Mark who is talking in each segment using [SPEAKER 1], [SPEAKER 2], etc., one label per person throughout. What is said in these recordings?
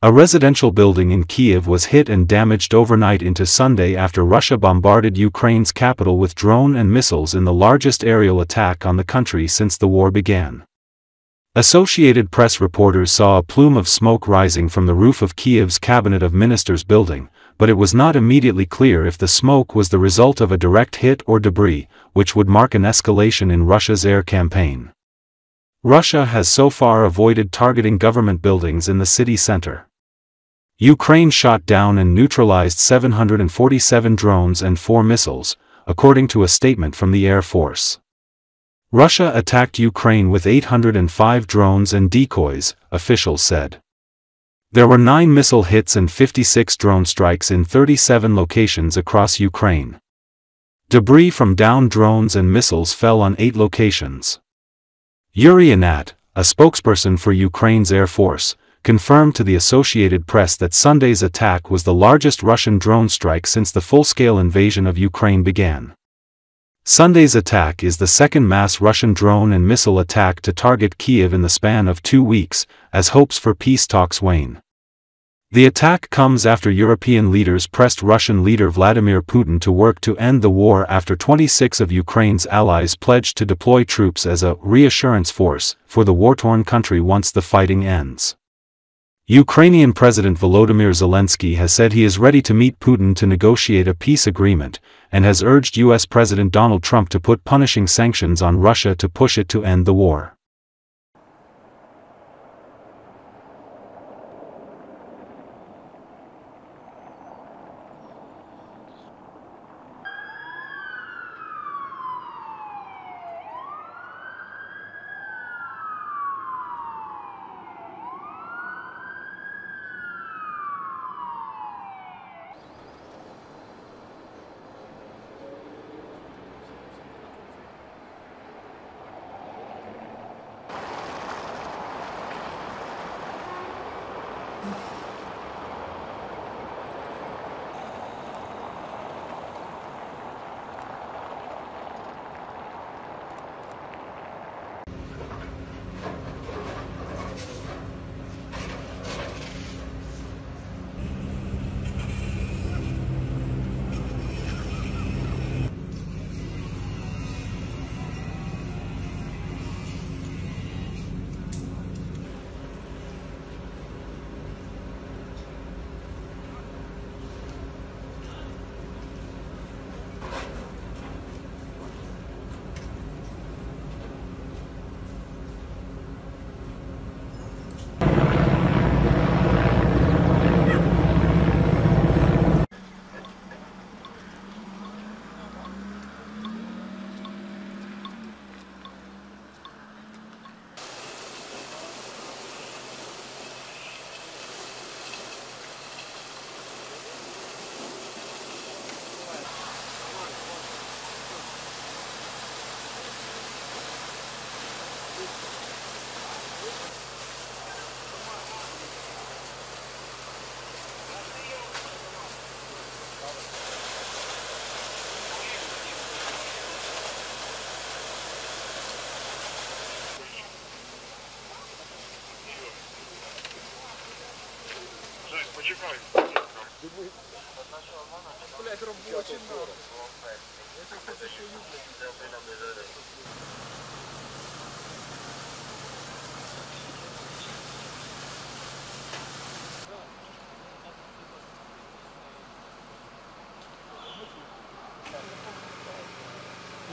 [SPEAKER 1] A residential building in Kiev was hit and damaged overnight into Sunday after Russia bombarded Ukraine's capital with drone and missiles in the largest aerial attack on the country since the war began. Associated Press reporters saw a plume of smoke rising from the roof of Kiev's Cabinet of Ministers building, but it was not immediately clear if the smoke was the result of a direct hit or debris, which would mark an escalation in Russia's air campaign. Russia has so far avoided targeting government buildings in the city center. Ukraine shot down and neutralized 747 drones and 4 missiles, according to a statement from the Air Force. Russia attacked Ukraine with 805 drones and decoys, officials said. There were 9 missile hits and 56 drone strikes in 37 locations across Ukraine. Debris from downed drones and missiles fell on 8 locations. Yuri Anat, a spokesperson for Ukraine's Air Force, confirmed to the Associated Press that Sunday's attack was the largest Russian drone strike since the full-scale invasion of Ukraine began. Sunday's attack is the second mass Russian drone and missile attack to target Kyiv in the span of 2 weeks, as hopes for peace talks wane. The attack comes after European leaders pressed Russian leader Vladimir Putin to work to end the war after 26 of Ukraine's allies pledged to deploy troops as a reassurance force for the war-torn country once the fighting ends. Ukrainian President Volodymyr Zelensky has said he is ready to meet Putin to negotiate a peace agreement, and has urged U.S. President Donald Trump to put punishing sanctions on Russia to push it to end the war.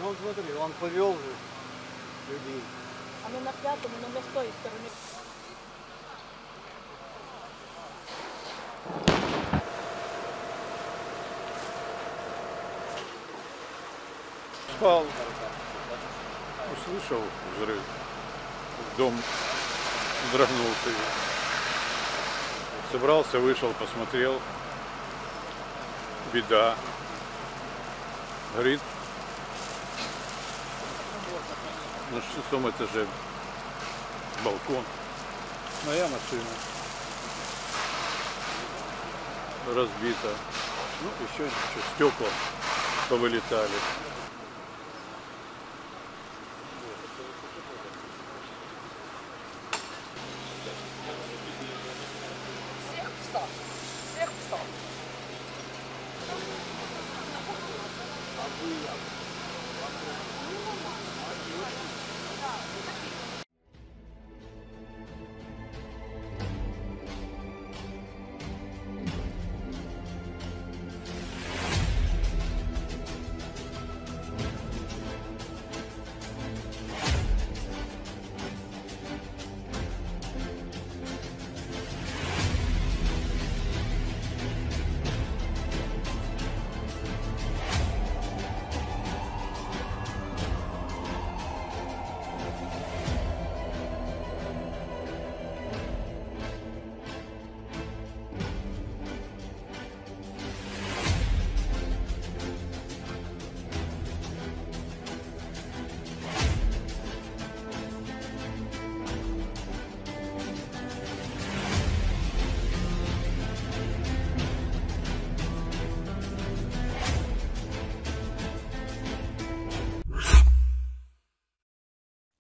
[SPEAKER 2] Ну, смотри, он повел же людей.
[SPEAKER 3] А мы на 5-м, мы на 100-й стороне.
[SPEAKER 4] Спал, услышал взрыв, дом дрогнулся. Собрался, вышел, посмотрел, беда, горит на 6-м этаже балкон, моя машина разбита, ну еще ничего, стекла повылетали.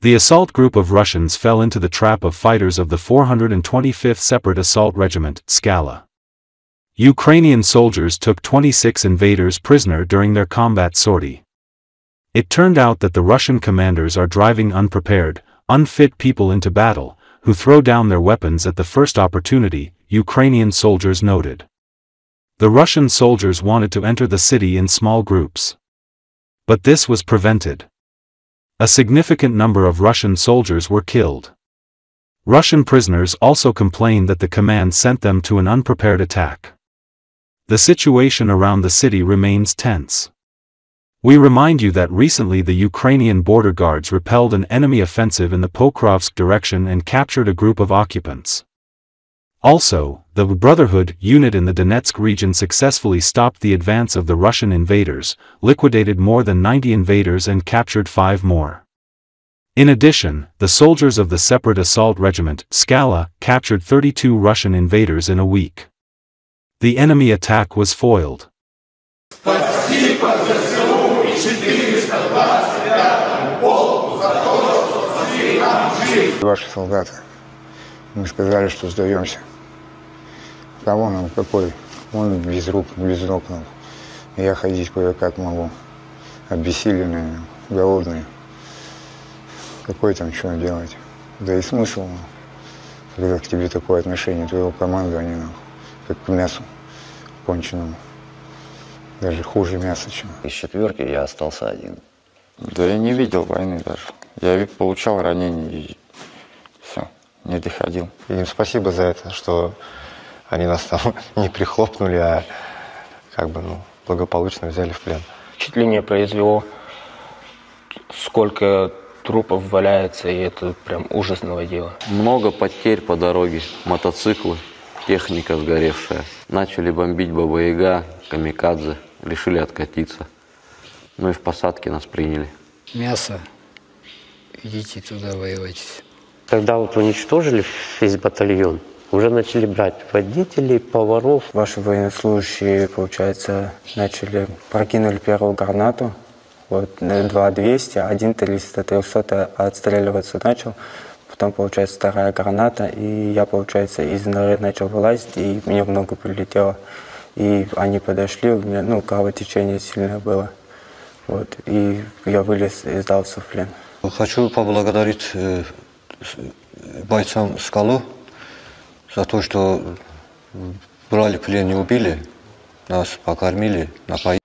[SPEAKER 1] The assault group of Russians fell into the trap of fighters of the 425th Separate Assault Regiment, Skala. Ukrainian soldiers took 26 invaders prisoner during their combat sortie. It turned out that the Russian commanders are driving unprepared, unfit people into battle, who throw down their weapons at the first opportunity, Ukrainian soldiers noted. The Russian soldiers wanted to enter the city in small groups. But this was prevented. A significant number of Russian soldiers were killed. Russian prisoners also complained that the command sent them to an unprepared attack. The situation around the city remains tense. We remind you that recently the Ukrainian border guards repelled an enemy offensive in the Pokrovsk direction and captured a group of occupants. Also, the Brotherhood unit in the Donetsk region successfully stopped the advance of the Russian invaders, liquidated more than 90 invaders and captured 5 more. In addition, the soldiers of the Separate Assault Regiment, Skala, captured 32 Russian invaders in a week. The enemy attack was foiled.
[SPEAKER 5] Ваши солдаты. Мы сказали, что сдаемся. Кого нам какой? Он без рук, без ног. Я ходить кое-как могу. Обессиленные, голодные. Какой там что делать? Да и смысл, когда к тебе такое отношение, твоего командования, как к мясу конченому. Даже хуже мяса, чем.
[SPEAKER 6] Из 4-ки я остался один.
[SPEAKER 7] Да я не видел войны даже. Я получал ранения и все, не доходил.
[SPEAKER 8] Им спасибо за это, что они нас там не прихлопнули, а как бы, благополучно взяли в плен.
[SPEAKER 9] Впечатление произвело, сколько трупов валяется, и это прям ужасное дело.
[SPEAKER 6] Много потерь по дороге, мотоциклы, техника сгоревшая. Начали бомбить Баба-Яга, камикадзе, решили откатиться. Ну и в посадке нас приняли.
[SPEAKER 10] Мясо, идите туда воевать.
[SPEAKER 11] Когда вот уничтожили весь батальон, уже начали брать водителей, поваров.
[SPEAKER 12] Ваши военнослужащие, получается, прокинули первую гранату. Вот 2-200, один 300 отстреливаться начал. Потом, получается, вторая граната, и я, получается, из норы начал вылазить, и мне в ногу прилетело. И они подошли, у меня, кровотечение сильное было. Вот, и я вылез и сдался в плен.
[SPEAKER 13] Хочу поблагодарить бойцам «Скалу» за то, что брали в плен, не убили, нас покормили, напоили.